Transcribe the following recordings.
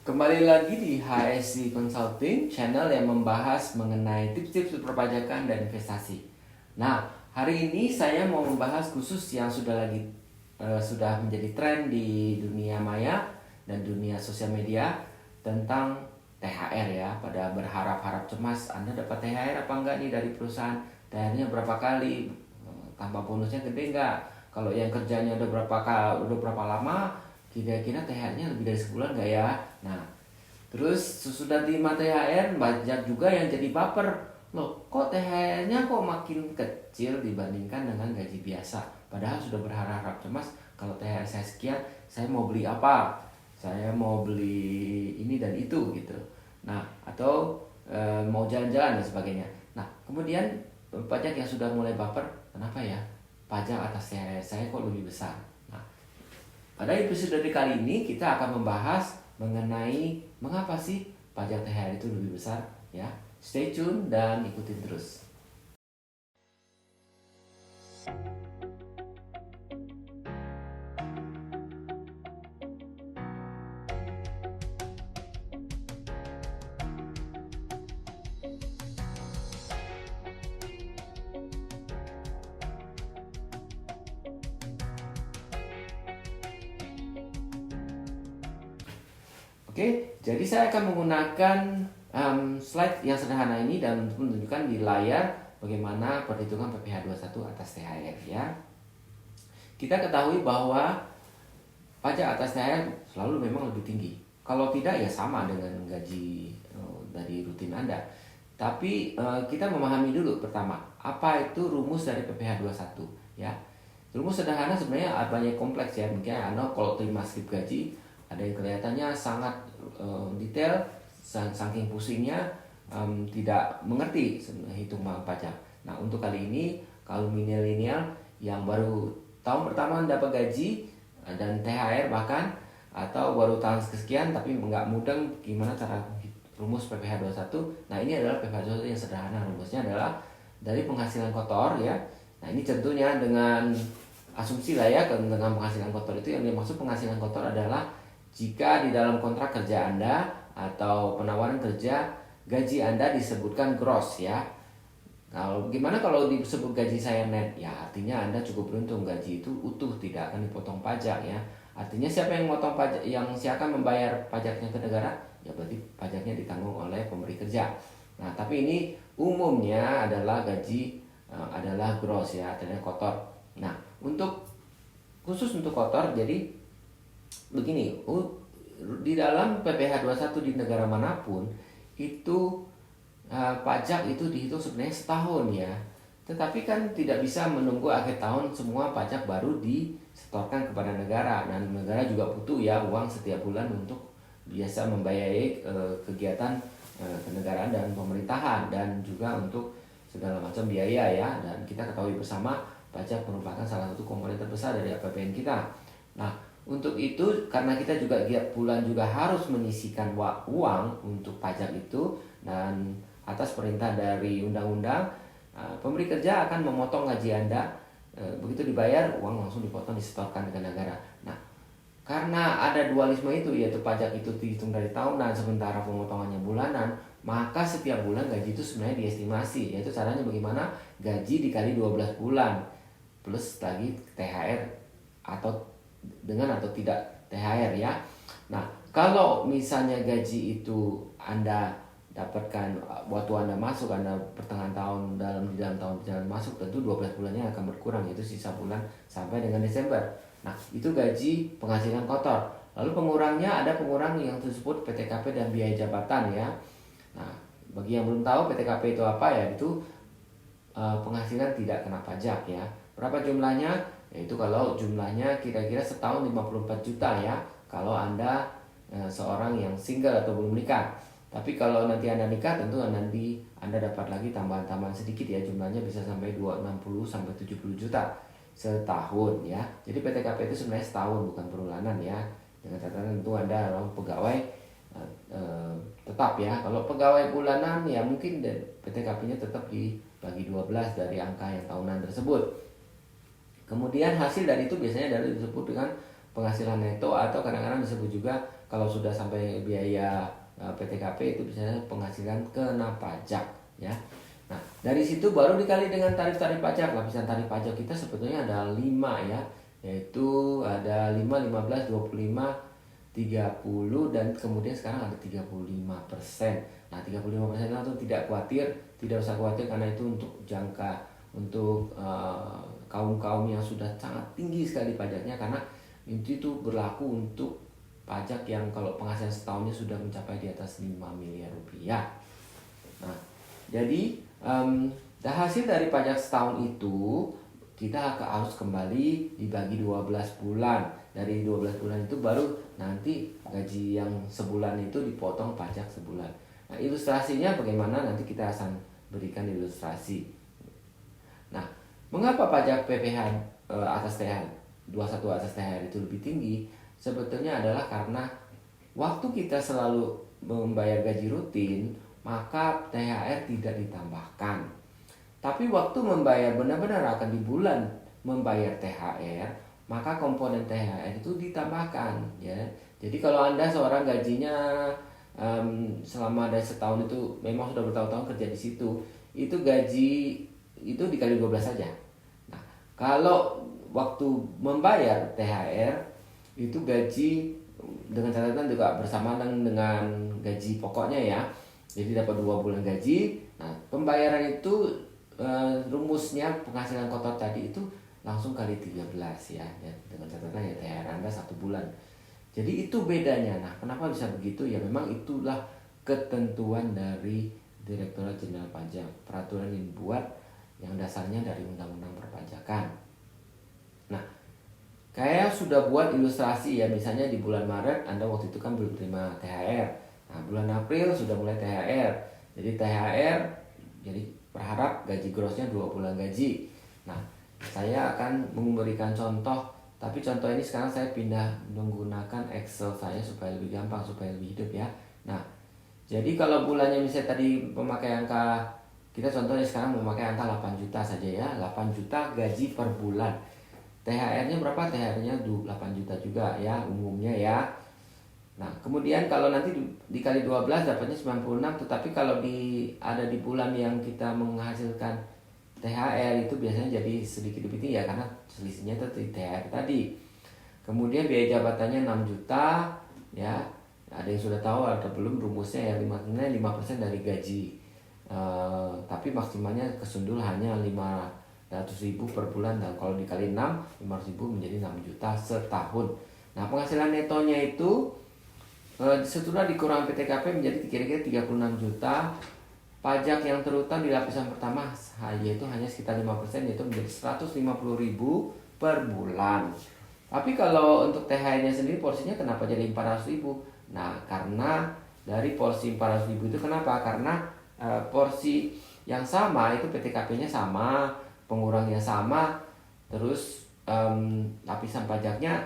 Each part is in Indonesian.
Kembali lagi di HSC Consulting, channel yang membahas mengenai tips-tips perpajakan dan investasi. Nah, hari ini saya mau membahas khusus yang sudah menjadi tren di dunia maya dan dunia sosial media tentang THR ya. Pada berharap-harap cemas Anda dapat THR apa enggak nih dari perusahaan? THR-nya berapa kali? Tambah bonusnya gede enggak? Kalau yang kerjanya udah berapa lama? Kira-kira THR-nya lebih dari sebulan nggak ya? Nah, terus sesudah terima THR, banyak juga yang jadi baper. Loh, kok THR-nya kok makin kecil dibandingkan dengan gaji biasa? Padahal sudah berharap cemas, kalau THR saya sekian, saya mau beli apa? Saya mau beli ini dan itu gitu. Nah, atau mau jalan-jalan dan sebagainya. Nah, kemudian pajak yang sudah mulai baper, kenapa ya? Pajak atas THR saya kok lebih besar? Nah, pada episode kali ini kita akan membahas mengenai mengapa sih pajak THR itu lebih besar ya. Stay tune dan ikutin terus. Oke, jadi saya akan menggunakan slide yang sederhana ini dan untuk menunjukkan di layar bagaimana perhitungan PPh 21 atas THR ya. Kita ketahui bahwa pajak atas THR selalu memang lebih tinggi. Kalau tidak ya sama dengan gaji dari rutin Anda. Tapi kita memahami dulu pertama, apa itu rumus dari PPh 21 ya. Rumus sederhana sebenarnya banyak kompleks ya. Mungkin Anda kalau terima slip gaji ada yang kelihatannya sangat detail, saking pusingnya tidak mengerti hitungan pajak. Nah, untuk kali ini kalau milenial yang baru tahun pertama dapat gaji dan THR bahkan, atau baru tahun kesekian tapi nggak mudeng gimana cara rumus PPh 21. Nah, ini adalah PPh 21 yang sederhana. Rumusnya adalah dari penghasilan kotor ya. Nah, ini tentunya dengan asumsi lah ya, dengan penghasilan kotor itu yang dimaksud penghasilan kotor adalah jika di dalam kontrak kerja Anda atau penawaran kerja gaji Anda disebutkan gross ya. Kalau gimana kalau disebut gaji saya net? Ya artinya Anda cukup beruntung, gaji itu utuh, tidak akan dipotong pajak ya. Artinya siapa yang memotong pajak, yang siapa membayar pajaknya ke negara? Ya berarti pajaknya ditanggung oleh pemberi kerja. Nah, tapi ini umumnya adalah gaji adalah gross ya, artinya kotor. Nah, khusus untuk kotor, jadi begini, di dalam PPh 21 di negara manapun itu pajak itu dihitung sebenarnya setahun ya. Tetapi kan tidak bisa menunggu akhir tahun semua pajak baru disetorkan kepada negara. Dan negara juga butuh ya uang setiap bulan untuk biasa membiayai kegiatan kenegaraan dan pemerintahan, dan juga untuk segala macam biaya ya. Dan kita ketahui bersama pajak merupakan salah satu komponen terbesar dari APBN kita. Nah, untuk itu karena kita juga tiap bulan juga harus menyisikan uang untuk pajak itu, dan atas perintah dari undang-undang pemberi kerja akan memotong gaji Anda, begitu dibayar uang langsung dipotong disetorkan ke negara. Nah, karena ada dualisme itu, yaitu pajak itu dihitung dari tahunan sementara pemotongannya bulanan, maka setiap bulan gaji itu sebenarnya diestimasi, yaitu caranya bagaimana gaji dikali 12 bulan plus lagi THR atau tidak THR ya. Nah, kalau misalnya gaji itu Anda dapatkan waktu Anda masuk, Anda pertengahan tahun di dalam tahun berjalan masuk, tentu 12 bulannya akan berkurang, yaitu sisa bulan sampai dengan Desember. Nah, itu gaji penghasilan kotor. Lalu pengurangnya ada pengurang yang disebut PTKP dan biaya jabatan ya. Nah, bagi yang belum tahu PTKP itu apa ya, itu penghasilan tidak kena pajak ya. Berapa jumlahnya? Yaitu kalau jumlahnya kira-kira setahun 54 juta ya, kalau Anda seorang yang single atau belum nikah. Tapi kalau nanti Anda nikah, tentu nanti Anda dapat lagi tambahan-tambahan sedikit ya, jumlahnya bisa sampai 260 sampai 70 juta setahun ya. Jadi PTKP itu sebenarnya setahun, bukan perulanan ya. Dengan catatan tentu Anda adalah pegawai tetap ya. Kalau pegawai bulanan ya mungkin PTKP-nya tetap dibagi 12 dari angka yang tahunan tersebut. Kemudian hasil dari itu biasanya disebut dengan penghasilan neto, atau kadang-kadang disebut juga kalau sudah sampai biaya PTKP itu biasanya penghasilan kena pajak ya. Nah, dari situ baru dikali dengan tarif-tarif pajak. Lapisan tarif pajak kita sebetulnya ada 5 ya, yaitu ada 5, 15, 25, 30 dan kemudian sekarang ada 35%. Nah, 35% itu tidak khawatir, tidak usah khawatir karena itu untuk jangka untuk kaum-kaum yang sudah sangat tinggi sekali pajaknya, karena itu berlaku untuk pajak yang kalau penghasilan setahunnya sudah mencapai di atas 5 miliar rupiah. Nah, jadi hasil dari pajak setahun itu kita harus kembali dibagi 12 bulan. Dari 12 bulan itu baru nanti gaji yang sebulan itu dipotong pajak sebulan. Nah, ilustrasinya bagaimana nanti kita akan berikan ilustrasi. Nah, mengapa pajak PPh atas THR 21 atas THR itu lebih tinggi? Sebetulnya adalah karena waktu kita selalu membayar gaji rutin, maka THR tidak ditambahkan. Tapi waktu membayar benar-benar akan di bulan membayar THR, maka komponen THR itu ditambahkan ya. Jadi kalau Anda seorang gajinya selama ada setahun itu memang sudah bertahun-tahun kerja di situ, itu gaji itu dikali 12 saja. Nah, kalau waktu membayar THR itu gaji dengan catatan juga bersamaan dengan gaji pokoknya ya. Jadi dapat 2 bulan gaji. Nah, pembayaran itu rumusnya penghasilan kotor tadi itu langsung kali 13 ya. Dengan catatan ya THR Anda 1 bulan. Jadi itu bedanya. Nah, kenapa bisa begitu? Ya memang itulah ketentuan dari Direktorat Jenderal Pajak. Peraturan yang dibuat yang dasarnya dari Undang-Undang Perpajakan. Nah, kayak sudah buat ilustrasi ya, misalnya di bulan Maret Anda waktu itu kan belum terima THR. Nah, bulan April sudah mulai THR. Jadi THR, jadi berharap gaji grossnya 2 bulan gaji. Nah, saya akan memberikan contoh, tapi contoh ini sekarang saya pindah menggunakan Excel saya supaya lebih gampang, supaya lebih hidup ya. Nah, jadi kalau bulannya misalnya tadi memakai angka, kita contohnya sekarang memakai angka 8 juta saja ya, 8 juta gaji per bulan. THR-nya berapa? THR-nya 8 juta juga ya umumnya ya. Nah, kemudian kalau nanti dikali 12 dapatnya 96, tetapi kalau ada di bulan yang kita menghasilkan THR itu biasanya jadi sedikit lebih tinggi ya, karena selisihnya itu di THR tadi. Kemudian biaya jabatannya 6 juta ya. Ada yang sudah tahu atau belum rumusnya ya, 5% dari gaji. Tapi maksimalnya kesundul hanya 500.000 per bulan, dan kalau dikali 6, 500.000 menjadi 6 juta setahun. Nah, penghasilan netonya itu setelah dikurang PTKP menjadi kira-kira 36 juta. Pajak yang terutang di lapisan pertama yaitu hanya sekitar 5%, yaitu menjadi 150.000 per bulan. Tapi kalau untuk THR-nya sendiri porsinya kenapa jadi 400.000? Nah, karena dari porsi 400.000 itu kenapa? Karena porsi yang sama itu PTKP-nya sama, pengurangnya sama, terus lapisan pajaknya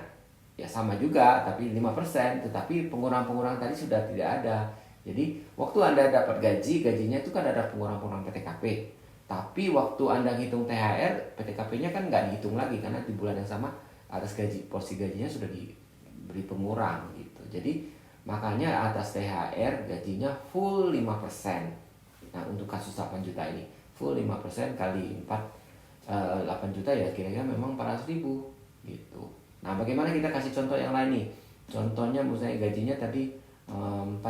ya sama juga, tapi 5%, tetapi pengurang-pengurang tadi sudah tidak ada. Jadi waktu Anda dapat gajinya itu kan ada pengurang-pengurang PTKP. Tapi waktu Anda hitung THR, PTKP-nya kan nggak dihitung lagi, karena di bulan yang sama atas porsi gajinya sudah diberi pengurang gitu. Jadi makanya atas THR gajinya full 5%. Nah, untuk kasus 8 juta ini full 5% kali 8 juta ya kira-kira memang 400.000 gitu. Nah, bagaimana kita kasih contoh yang lain nih? Contohnya misalnya gajinya tadi 40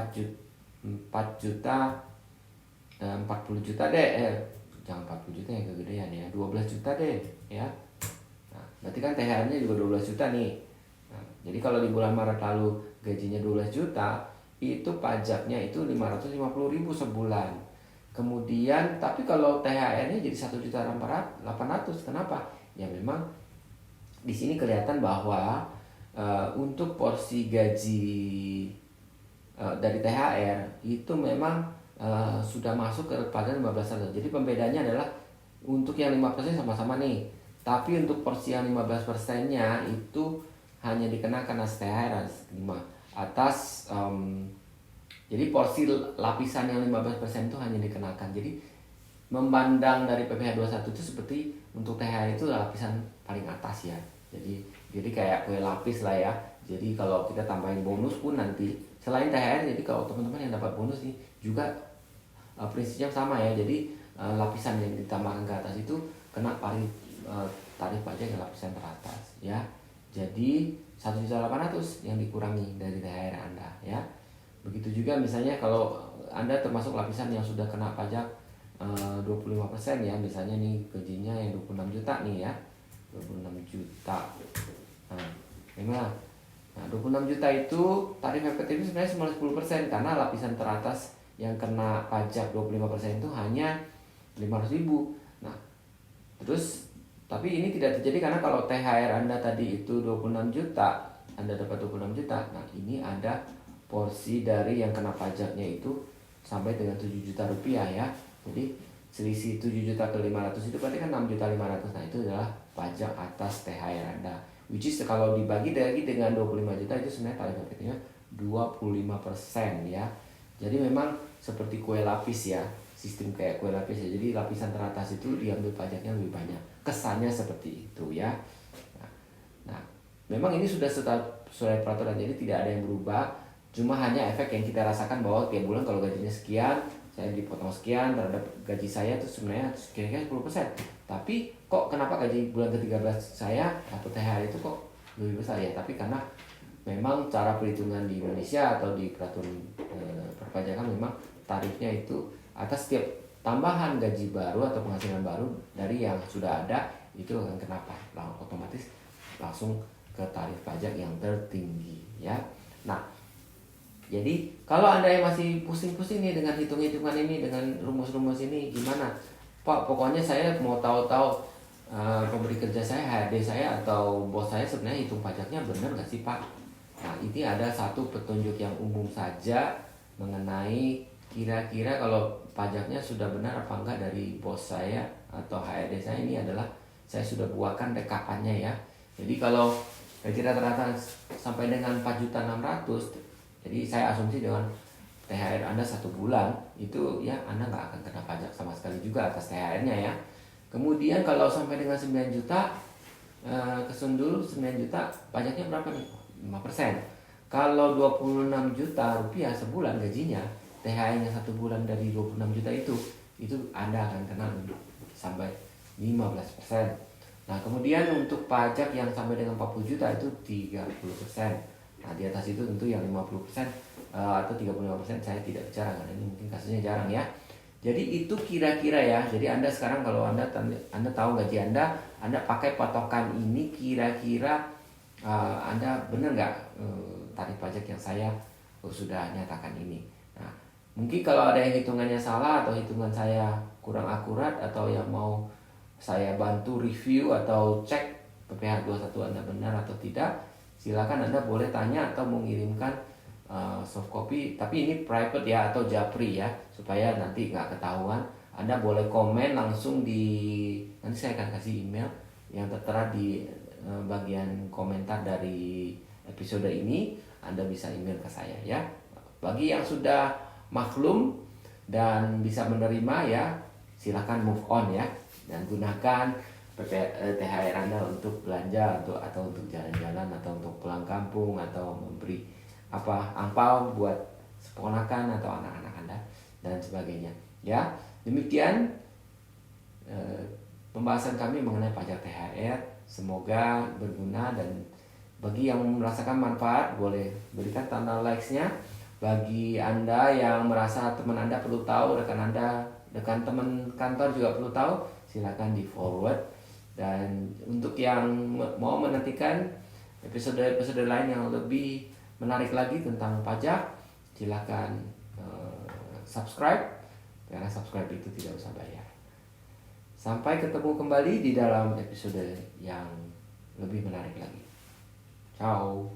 juta deh, jangan 40 juta yang kegedean ya, 12 juta deh ya. Nah, berarti kan THR-nya juga 12 juta nih. Nah, jadi kalau di bulan Maret lalu gajinya 12 juta, itu pajaknya itu 550.000 sebulan. Kemudian tapi kalau THR-nya jadi 1.800.000, kenapa? Ya memang di sini kelihatan bahwa untuk porsi gaji dari THR itu memang sudah masuk kepada 15%. Jadi pembedanya adalah untuk yang 5% sama-sama nih. Tapi untuk porsi yang 15%-nya itu hanya dikenakan as THR atas jadi porsi lapisan yang 15% itu hanya dikenakan. Jadi memandang dari PPh 21 itu seperti untuk THR itu lapisan paling atas ya. Jadi kayak kue lapis lah ya. Jadi kalau kita tambahin bonus pun nanti selain THR, jadi kalau teman-teman yang dapat bonus nih juga prinsipnya sama ya. Jadi lapisan yang ditambahkan ke atas itu kena tarif pajak yang lapisan teratas ya. Jadi 1.800.000 yang dikurangi dari THR Anda ya. Begitu juga misalnya kalau Anda termasuk lapisan yang sudah kena pajak 25% ya, misalnya nih gajinya yang 26 juta nih ya, 26 juta. Nah, memang 26 juta itu tarif efektif sebenarnya cuma 10%, karena lapisan teratas yang kena pajak 25% itu hanya 500.000. Nah, terus tapi ini tidak terjadi karena kalau THR Anda tadi itu 26 juta, Anda dapat 26 juta. Nah, ini ada porsi dari yang kena pajaknya itu sampai dengan 7 juta rupiah ya. Jadi selisih 7 juta ke 500 itu berarti kan 6.500.000. Nah, itu adalah pajak atas THR Anda. Which is kalau dibagi lagi dengan 25 juta itu sebenarnya tarif efektifnya 25% ya. Jadi memang seperti kue lapis ya, sistem kayak kue lapis ya. Jadi lapisan teratas itu diambil pajaknya lebih banyak. Kesannya seperti itu ya. Nah, memang ini sudah sesuai peraturan, jadi tidak ada yang berubah. Cuma hanya efek yang kita rasakan bahwa tiap bulan kalau gajinya sekian, saya dipotong sekian terhadap gaji saya itu sebenarnya kira-kira 10%. Tapi kok kenapa gaji bulan ke-13 saya atau THR itu kok lebih besar ya? Tapi karena memang cara perhitungan di Indonesia atau di peraturan perpajakan memang tarifnya itu atas setiap tambahan gaji baru atau penghasilan baru dari yang sudah ada itu akan kenapa otomatis langsung ke tarif pajak yang tertinggi ya. Nah, jadi kalau Anda yang masih pusing-pusing nih dengan hitung-hitungan ini, dengan rumus-rumus ini, gimana Pak, pokoknya saya mau tahu-tahu pemberi kerja saya, HRD saya atau bos saya sebenarnya hitung pajaknya benar nggak sih Pak? Nah, ini ada satu petunjuk yang umum saja mengenai kira-kira kalau pajaknya sudah benar apa enggak dari bos saya atau HRD saya. Ini adalah saya sudah buatkan rekapannya ya. Jadi kalau gaji rata-rata sampai dengan 4.600.000, jadi saya asumsi dengan THR Anda 1 bulan itu ya Anda nggak akan kena pajak sama sekali juga atas THR-nya ya. Kemudian kalau sampai dengan 9 juta kesundul 9 juta pajaknya berapa nih? 5%. Kalau 26 juta rupiah sebulan gajinya, THR-nya 1 bulan dari 26 juta itu Anda akan kena sampai 15%. Nah, kemudian untuk pajak yang sampai dengan 40 juta itu 30%. Nah, di atas itu tentu yang 50% atau 35% saya tidak bicara karena ini mungkin kasusnya jarang ya. Jadi itu kira-kira ya. Jadi Anda sekarang kalau Anda tahu gaji Anda pakai patokan ini, kira-kira Anda benar nggak tarif pajak yang saya sudah nyatakan ini. Nah, mungkin kalau ada yang hitungannya salah atau hitungan saya kurang akurat atau yang mau saya bantu review atau cek PPh 21 Anda benar atau tidak, silakan Anda boleh tanya atau mengirimkan soft copy, tapi ini private ya atau japri ya, supaya nanti nggak ketahuan. Anda boleh komen langsung nanti saya akan kasih email yang tertera di bagian komentar dari episode ini. Anda bisa email ke saya ya. Bagi yang sudah maklum dan bisa menerima ya, silakan move on ya, dan gunakan THR Anda untuk belanja atau untuk jalan-jalan atau untuk pulang kampung atau memberi angpau buat seponakan atau anak-anak Anda dan sebagainya ya. Demikian pembahasan kami mengenai pajak THR. Semoga berguna, dan bagi yang merasakan manfaat boleh berikan tanda likes-nya. Bagi Anda yang merasa teman Anda perlu tahu, rekan teman kantor juga perlu tahu, silakan di forward. Dan untuk yang mau menantikan episode-episode lain yang lebih menarik lagi tentang pajak, silakan subscribe, karena subscribe itu tidak usah bayar. Sampai ketemu kembali di dalam episode yang lebih menarik lagi. Ciao.